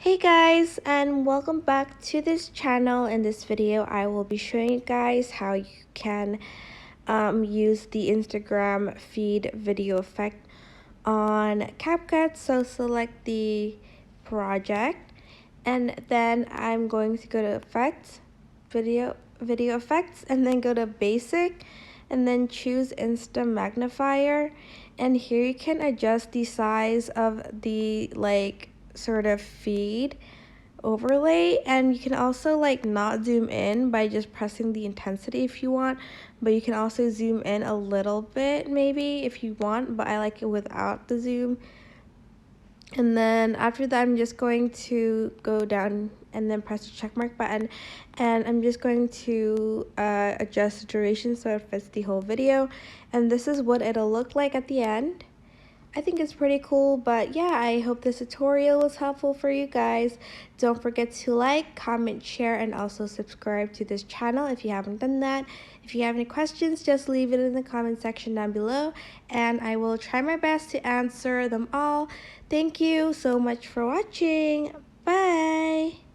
Hey guys, and welcome back to this channel. In this video I will be showing you guys how you can use the Instagram feed video effect on CapCut. So select the project and then I'm going to go to effects, video effects, and then go to basic and then choose instant magnifier, and here you can adjust the size of the sort of feed overlay, and you can also not zoom in by just pressing the intensity if you want, but you can also zoom in a little bit maybe if you want, but I like it without the zoom. And then after that I'm just going to go down and then press the check mark button, and I'm just going to adjust the duration so it fits the whole video, and this is what it'll look like at the end. I think it's pretty cool, but yeah, I hope this tutorial was helpful for you guys. Don't forget to like, comment, share, and also subscribe to this channel if you haven't done that. If you have any questions, just leave it in the comment section down below, and I will try my best to answer them all. Thank you so much for watching. Bye!